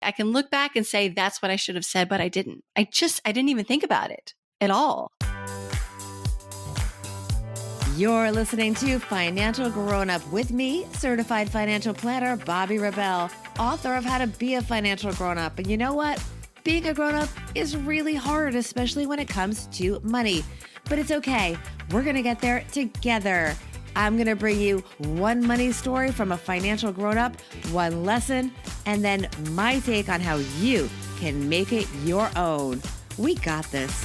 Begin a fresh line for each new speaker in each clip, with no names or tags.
I can look back and say, that's what I should have said, but I didn't. I didn't even think about it at all.
You're listening to Financial Grownup with me, certified financial planner, Bobbi Rebell, author of How to Be a Financial Grownup. And you know what? Being a grownup is really hard, especially when it comes to money. But it's okay. We're going to get there together. I'm going to bring you one money story from a financial grownup, one lesson, and then my take on how you can make it your own. We got this.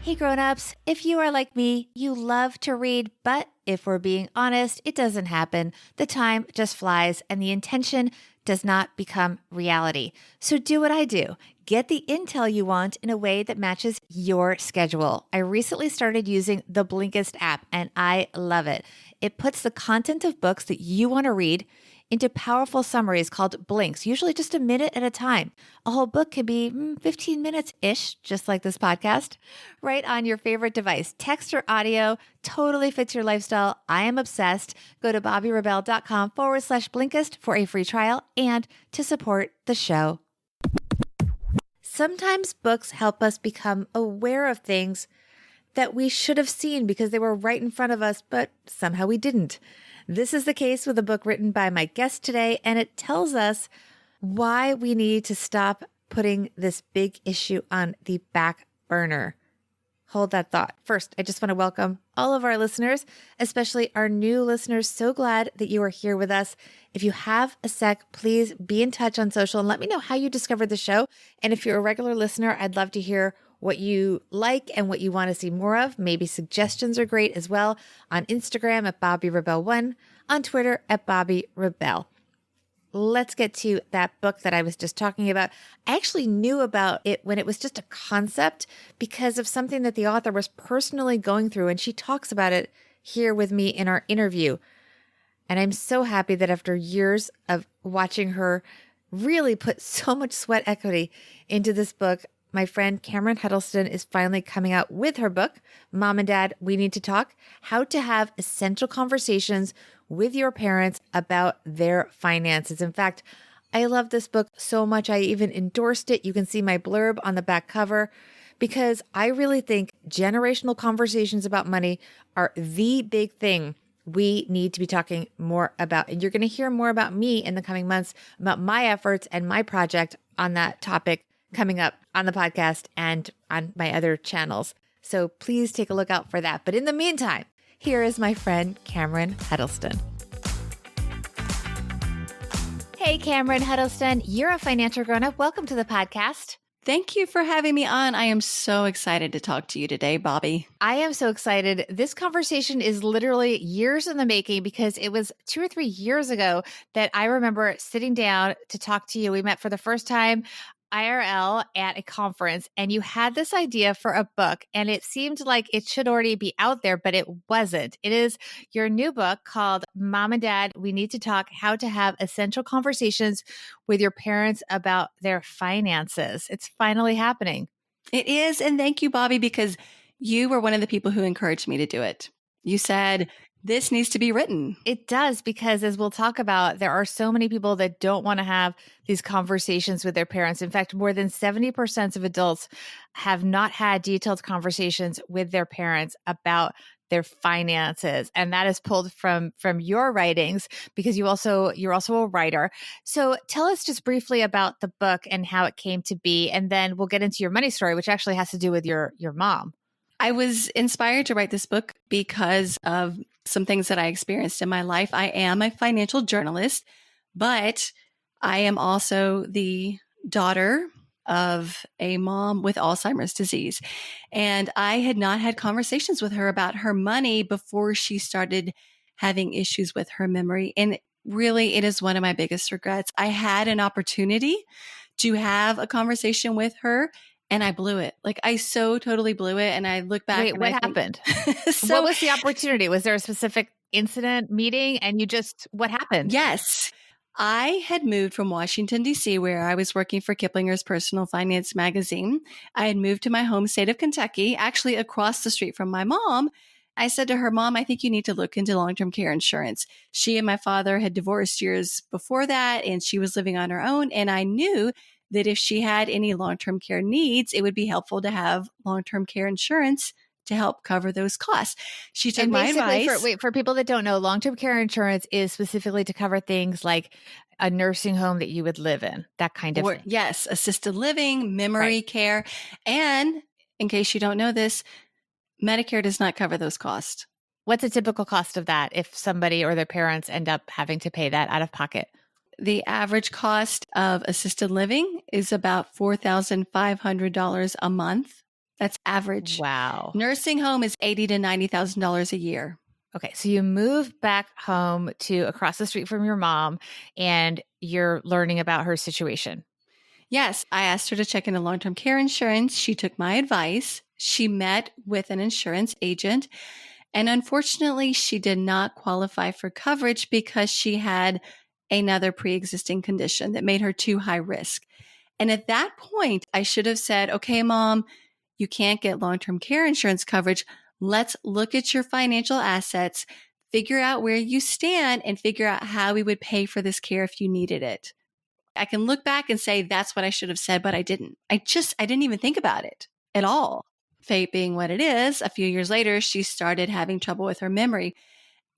Hey grownups, if you are like me, you love to read, but if we're being honest, it doesn't happen. The time just flies and the intention does not become reality. So do what I do. Get the intel you want in a way that matches your schedule. I recently started using the Blinkist app and I love it. It puts the content of books that you want to read into powerful summaries called blinks, usually just a minute at a time. A whole book can be 15 minutes-ish, just like this podcast, right on your favorite device. Text or audio, totally fits your lifestyle. I am obsessed. Go to bobbirebell.com/Blinkist for a free trial and to support the show. Sometimes books help us become aware of things that we should have seen because they were right in front of us, but somehow we didn't. This is the case with a book written by my guest today, and it tells us why we need to stop putting this big issue on the back burner. Hold that thought. First, I just want to welcome all of our listeners, especially our new listeners. So glad that you are here with us. If you have a sec, please be in touch on social and let me know how you discovered the show. And if you're a regular listener, I'd love to hear what you like and what you want to see more of. Maybe suggestions are great as well. On Instagram at BobbiRebell1, on Twitter at BobbiRebell. Let's get to that book that I was just talking about. I actually knew about it when it was just a concept because of something that the author was personally going through, and she talks about it here with me in our interview. And I'm so happy that after years of watching her really put so much sweat equity into this book, my friend Cameron Huddleston is finally coming out with her book, Mom and Dad, We Need to Talk, How to Have Essential Conversations with Your Parents About Their Finances. In fact, I love this book so much, I even endorsed it. You can see my blurb on the back cover because I really think generational conversations about money are the big thing we need to be talking more about. And you're going to hear more about me in the coming months, about my efforts and my project on that topic coming up on the podcast and on my other channels. So please take a look out for that. But in the meantime, here is my friend Cameron Huddleston. Hey, Cameron Huddleston, you're a financial grown-up. Welcome to the podcast.
Thank you for having me on. I am so excited to talk to you today, Bobbi.
I am so excited. This conversation is literally years in the making because it was 2 or 3 years ago that I remember sitting down to talk to you. We met for the first time IRL at a conference, and you had this idea for a book, and it seemed like it should already be out there, but it wasn't. It is your new book called Mom and Dad, We Need to Talk, How to Have Essential Conversations with Your Parents About Their Finances. It's finally happening.
It is. And thank you, Bobbi, because you were one of the people who encouraged me to do it. You said, this needs to be written.
It does, because as we'll talk about, there are so many people that don't want to have these conversations with their parents. In fact, more than 70% of adults have not had detailed conversations with their parents about their finances. And that is pulled from your writings because you're also a writer. So tell us just briefly about the book and how it came to be. And then we'll get into your money story, which actually has to do with your mom.
I was inspired to write this book because of some things that I experienced in my life. I am a financial journalist, but I am also the daughter of a mom with Alzheimer's disease. And I had not had conversations with her about her money before she started having issues with her memory. And really, it is one of my biggest regrets. I had an opportunity to have a conversation with her, and I blew it. Like, I so totally blew it. And I look back.
Wait, what happened? What was the opportunity? Was there a specific incident, meeting, and what happened?
Yes. I had moved from Washington, D.C., where I was working for Kiplinger's Personal Finance magazine. I had moved to my home state of Kentucky, actually across the street from my mom. I said to her, Mom, I think you need to look into long-term care insurance. She and my father had divorced years before that, and she was living on her own. And I knew that if she had any long-term care needs, it would be helpful to have long-term care insurance to help cover those costs. She took
And
my
basically,
advice.
for people that don't know, long-term care insurance is specifically to cover things like a nursing home that you would live in, that kind of thing.
Yes, assisted living, memory
Right.
care. And in case you don't know this, Medicare does not cover those costs.
What's a typical cost of that if somebody or their parents end up having to pay that out of pocket?
The average cost of assisted living is about $4,500 a month. That's average.
Wow.
Nursing home is $80,000 to $90,000 a year.
Okay, so you move back home to across the street from your mom and you're learning about her situation.
Yes, I asked her to check into long-term care insurance. She took my advice. She met with an insurance agent. And unfortunately, she did not qualify for coverage because she had another pre-existing condition that made her too high risk. And at that point, I should have said, okay, Mom, you can't get long-term care insurance coverage. Let's look at your financial assets, figure out where you stand, and figure out how we would pay for this care if you needed it. I can look back and say that's what I should have said, but I didn't. I didn't even think about it at all. Fate being what it is, a few years later, she started having trouble with her memory.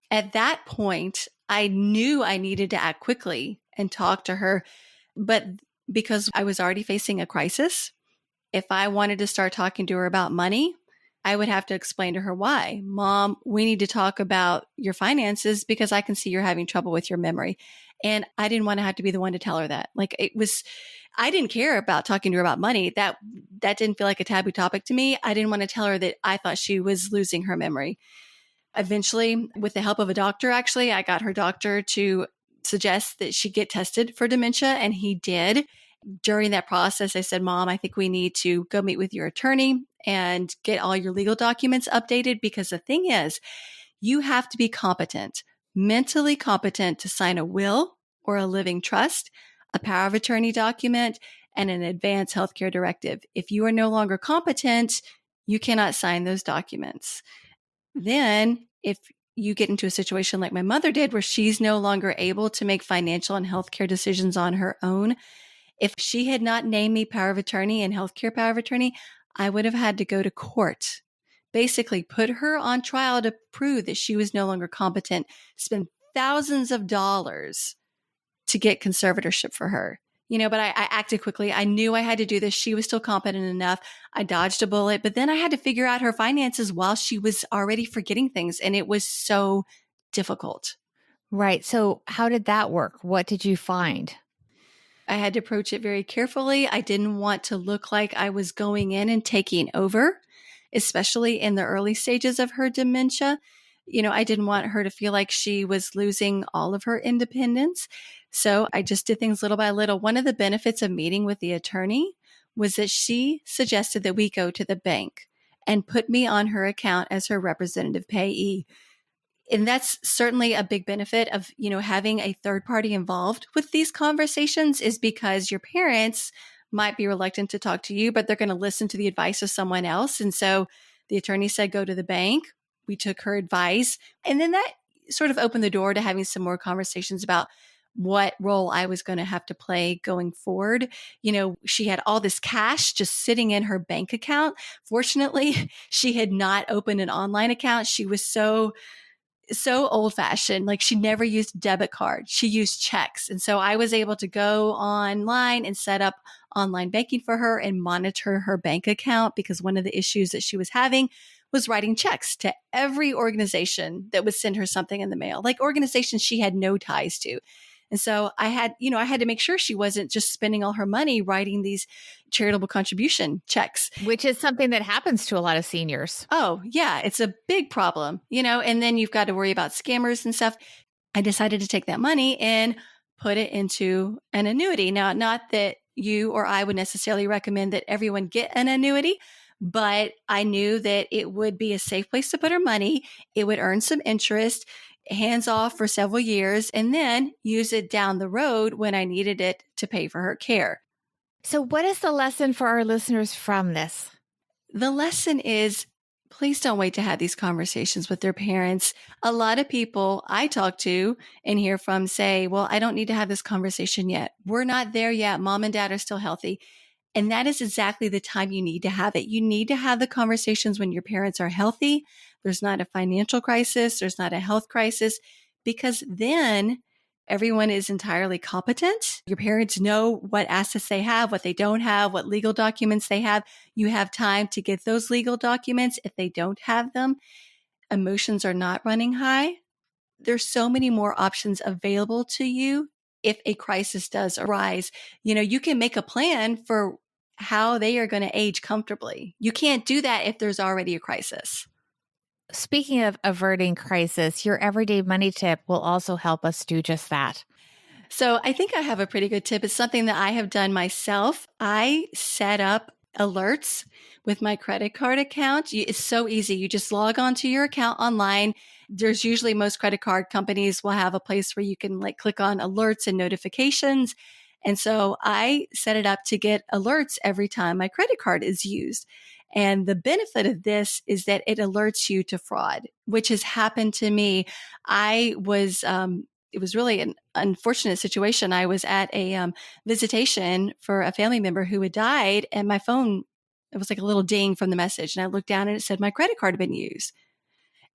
At that point, I knew I needed to act quickly and talk to her. But because I was already facing a crisis, if I wanted to start talking to her about money, I would have to explain to her why. Mom, we need to talk about your finances because I can see you're having trouble with your memory. And I didn't want to have to be the one to tell her that. I didn't care about talking to her about money. That didn't feel like a taboo topic to me. I didn't want to tell her that I thought she was losing her memory. Eventually, with the help of a doctor, actually, I got her doctor to suggest that she get tested for dementia, and he did. During that process, I said, Mom, I think we need to go meet with your attorney and get all your legal documents updated because the thing is, you have to be competent, mentally competent to sign a will or a living trust, a power of attorney document, and an advance healthcare directive. If you are no longer competent, you cannot sign those documents. Then if you get into a situation like my mother did, where she's no longer able to make financial and healthcare decisions on her own, if she had not named me power of attorney and healthcare power of attorney, I would have had to go to court, basically put her on trial to prove that she was no longer competent, spend thousands of dollars to get conservatorship for her. But I acted quickly. I knew I had to do this. She was still competent enough. I dodged a bullet, but then I had to figure out her finances while she was already forgetting things. And it was so difficult.
Right. So how did that work? What did you find?
I had to approach it very carefully. I didn't want to look like I was going in and taking over, especially in the early stages of her dementia. I didn't want her to feel like she was losing all of her independence. So I just did things little by little. One of the benefits of meeting with the attorney was that she suggested that we go to the bank and put me on her account as her representative payee. And that's certainly a big benefit of, having a third party involved with these conversations, is because your parents might be reluctant to talk to you, but they're going to listen to the advice of someone else. And so the attorney said, go to the bank. We took her advice. And then that sort of opened the door to having some more conversations about what role I was going to have to play going forward. She had all this cash just sitting in her bank account. Fortunately, she had not opened an online account. She was so old fashioned. Like, she never used a debit card. She used checks. And so I was able to go online and set up online banking for her and monitor her bank account, because one of the issues that she was having was writing checks to every organization that would send her something in the mail, like organizations she had no ties to. And so I had to make sure she wasn't just spending all her money writing these charitable contribution checks.
Which is something that happens to a lot of seniors.
Oh, yeah, it's a big problem, and then you've got to worry about scammers and stuff. I decided to take that money and put it into an annuity. Now, not that you or I would necessarily recommend that everyone get an annuity, but I knew that it would be a safe place to put her money. It would earn some interest, hands off for several years, and then use it down the road when I needed it to pay for her care.
So what is the lesson for our listeners from this?
The lesson is, Please don't wait to have these conversations with their parents. A lot of people I talk to and hear from say, well, I don't need to have this conversation yet. We're not there yet. Mom and dad are still healthy. And that is exactly the time you need to have it. You need to have the conversations when your parents are healthy. There's not a financial crisis. There's not a health crisis, because then everyone is entirely competent. Your parents know what assets they have, what they don't have, what legal documents they have. You have time to get those legal documents if they don't have them. Emotions are not running high. There's so many more options available to you if a crisis does arise. You can make a plan for how they are going to age comfortably. You can't do that if there's already a crisis.
Speaking of averting crisis, your everyday money tip will also help us do just that.
So I think I have a pretty good tip. It's something that I have done myself. I set up alerts with my credit card account. It's so easy. You just log on to your account online. There's usually, most credit card companies will have a place where you can click on alerts and notifications. And so I set it up to get alerts every time my credit card is used. And the benefit of this is that it alerts you to fraud, which has happened to me. It was really an unfortunate situation. I was at a visitation for a family member who had died, and my phone, it was like a little ding from the message. And I looked down and it said my credit card had been used.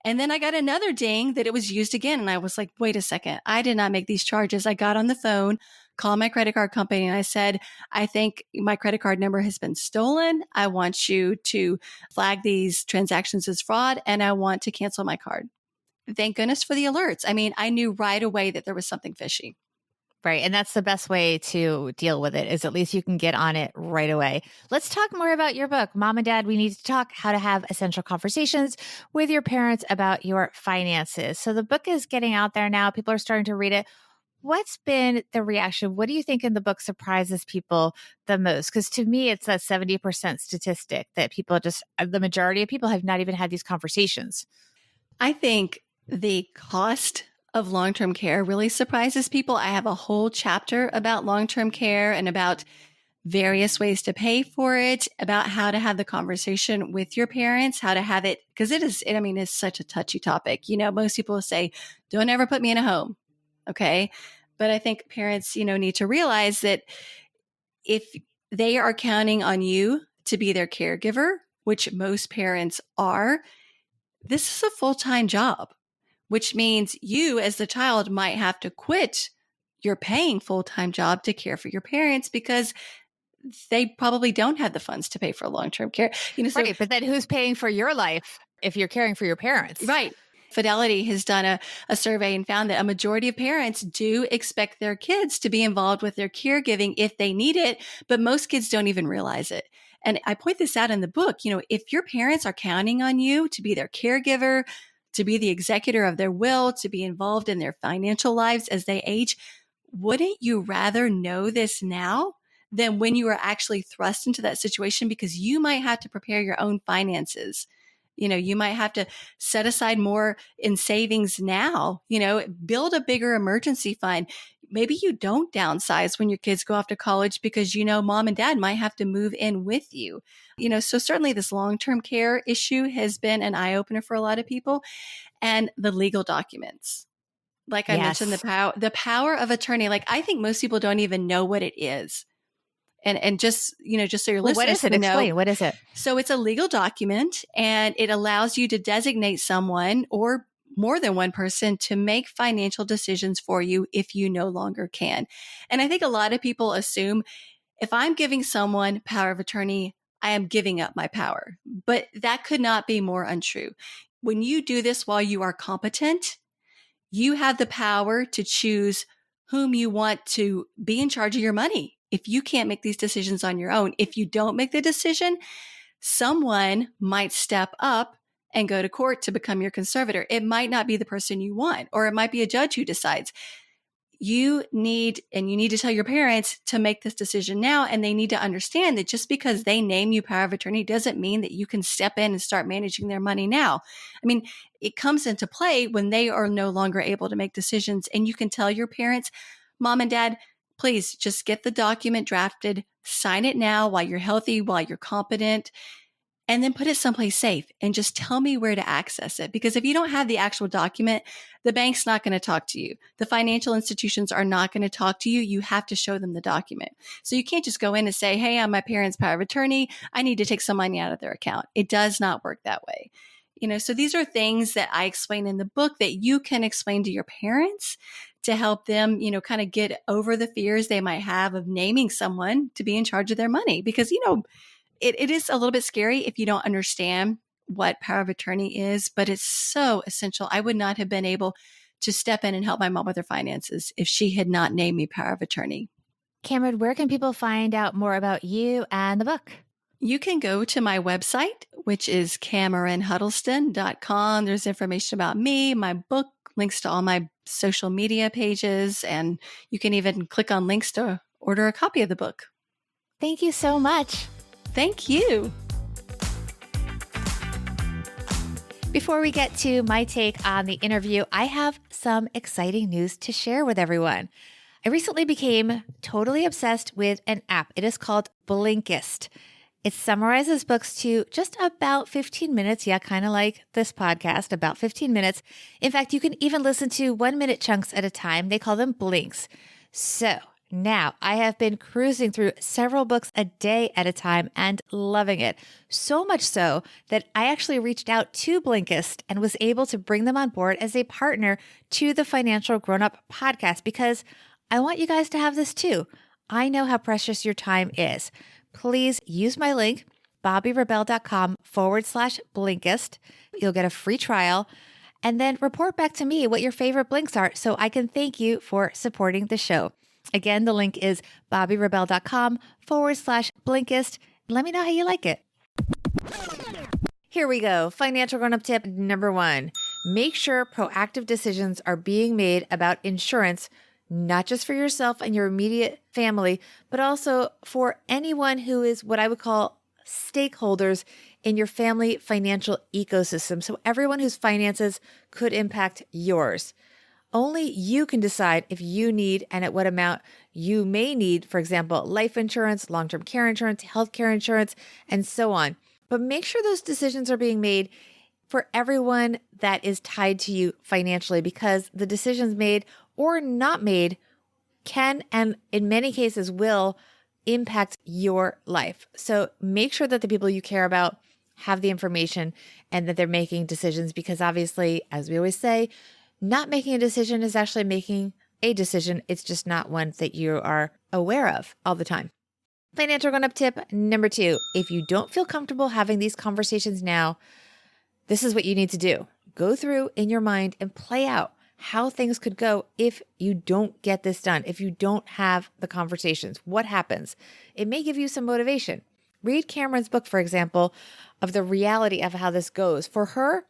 And then I got another ding that it was used again. And I was like, wait a second, I did not make these charges. I got on the phone, called my credit card company, and I said, I think my credit card number has been stolen. I want you to flag these transactions as fraud, and I want to cancel my card. Thank goodness for the alerts. I mean, I knew right away that there was something fishy.
Right. And that's the best way to deal with it, is at least you can get on it right away. Let's talk more about your book, Mom and Dad, We Need to Talk: How to Have Essential Conversations with Your Parents About Your Finances. So the book is getting out there now. People are starting to read it. What's been the reaction? What do you think in the book surprises people the most? Because to me, it's that 70% statistic that the majority of people have not even had these conversations.
I think the cost of long-term care really surprises people. I have a whole chapter about long-term care and about various ways to pay for it, about how to have the conversation with your parents, how to have it, because it's such a touchy topic. Most people say, don't ever put me in a home. Okay. But I think parents, need to realize that if they are counting on you to be their caregiver, which most parents are, this is a full-time job, which means you as the child might have to quit your paying full-time job to care for your parents, because they probably don't have the funds to pay for long-term care.
Right. But then who's paying for your life if you're caring for your parents?
Right. Fidelity has done a survey and found that a majority of parents do expect their kids to be involved with their caregiving if they need it, but most kids don't even realize it. And I point this out in the book. If your parents are counting on you to be their caregiver, to be the executor of their will, to be involved in their financial lives as they age, wouldn't you rather know this now than when you are actually thrust into that situation? Because you might have to prepare your own finances. You might have to set aside more in savings now, build a bigger emergency fund. Maybe you don't downsize when your kids go off to college because, mom and dad might have to move in with you. So certainly this long-term care issue has been an eye-opener for a lot of people. And the legal documents, like I mentioned, the power of attorney. I think most people don't even know what it is. And just so your listeners
what is it? Explain. What is it?
So it's a legal document, and it allows you to designate someone or more than one person to make financial decisions for you if you no longer can. And I think a lot of people assume if I'm giving someone power of attorney, I am giving up my power. But that could not be more untrue. When you do this while you are competent, you have the power to choose whom you want to be in charge of your money. If you can't make these decisions on your own, if you don't make the decision, someone might step up and go to court to become your conservator. It might not be the person you want, or it might be a judge who decides. You need to tell your parents to make this decision now. And they need to understand that just because they name you power of attorney doesn't mean that you can step in and start managing their money now. I mean, it comes into play when they are no longer able to make decisions. And you can tell your parents, mom and dad, please just get the document drafted, sign it now while you're healthy, while you're competent. and then put it someplace safe and just tell me where to access it. Because if you don't have the actual document, the bank's not going to talk to you. The financial institutions are not going to talk to you. You have to show them the document. So you can't just go in and say, hey, I'm my parents' power of attorney. I need to take some money out of their account. It does not work that way. So these are things that I explain in the book that you can explain to your parents to help them, kind of get over the fears they might have of naming someone to be in charge of their money. Because, it is a little bit scary if you don't understand what power of attorney is, but it's so essential. I would not have been able to step in and help my mom with her finances if she had not named me power of attorney.
Cameron, where can people find out more about you and the book?
You can go to my website, which is CameronHuddleston.com. There's information about me, my book, links to all my social media pages, and you can even click on links to order a copy of the book.
Thank you so much.
Thank you.
Before we get to my take on the interview, I have some exciting news to share with everyone. I recently became totally obsessed with an app. It is called Blinkist. It summarizes books to just about 15 minutes. Yeah, kind of like this podcast, about 15 minutes. In fact, you can even listen to 1-minute chunks at a time. They call them blinks. So now I have been cruising through several books a day at a time and loving it. So much so that I actually reached out to Blinkist and was able to bring them on board as a partner to the Financial Grownup podcast because I want you guys to have this too. I know how precious your time is. Please use my link, bobbyrebell.com/Blinkist. You'll get a free trial and then report back to me what your favorite blinks are so I can thank you for supporting the show. Again, the link is bobbyrebell.com/Blinkist. Let me know how you like it. Here we go. Financial grown-up tip number 1. Make sure proactive decisions are being made about insurance, not just for yourself and your immediate family, but also for anyone who is what I would call stakeholders in your family financial ecosystem. So everyone whose finances could impact yours. Only you can decide if you need and at what amount you may need, for example, life insurance, long-term care insurance, healthcare insurance, and so on. But make sure those decisions are being made for everyone that is tied to you financially, because the decisions made or not made can, and in many cases will, impact your life. So make sure that the people you care about have the information and that they're making decisions, because obviously, as we always say, not making a decision is actually making a decision. It's just not one that you are aware of all the time. Financial grown-up tip number 2. If you don't feel comfortable having these conversations now, this is what you need to do. Go through in your mind and play out how things could go if you don't get this done, if you don't have the conversations. What happens? It may give you some motivation. Read Cameron's book, for example, of the reality of how this goes. For her,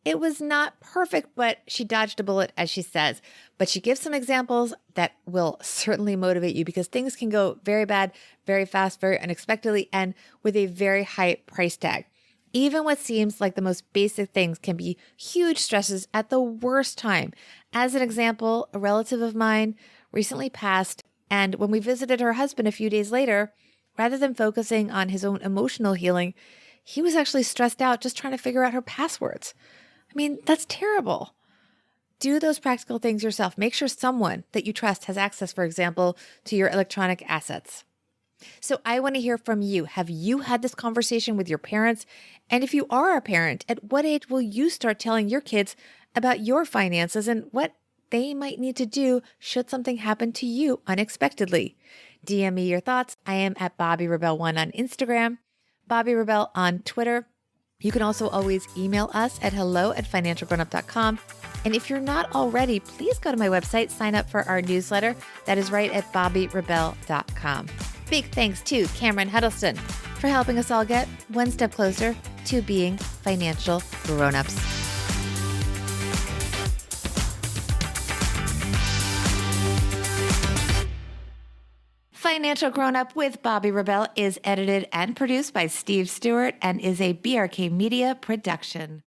it was not perfect, but she dodged a bullet, as she says. But she gives some examples that will certainly motivate you, because things can go very bad, very fast, very unexpectedly, and with a very high price tag. Even what seems like the most basic things can be huge stresses at the worst time. As an example, a relative of mine recently passed, and when we visited her husband a few days later, rather than focusing on his own emotional healing, he was actually stressed out just trying to figure out her passwords. I mean, that's terrible. Do those practical things yourself. Make sure someone that you trust has access, for example, to your electronic assets. So I want to hear from you. Have you had this conversation with your parents? And if you are a parent, at what age will you start telling your kids about your finances and what they might need to do should something happen to you unexpectedly? DM me your thoughts. I am at BobbyRebel1 on Instagram, Bobby Rebel on Twitter. You can also always email us at hello@financialgrownup.com. And if you're not already, please go to my website, sign up for our newsletter. That is right at bobbyrebel.com. Big thanks to Cameron Huddleston for helping us all get one step closer to being financial grownups. Financial Grownup with Bobby Rebel is edited and produced by Steve Stewart and is a BRK Media production.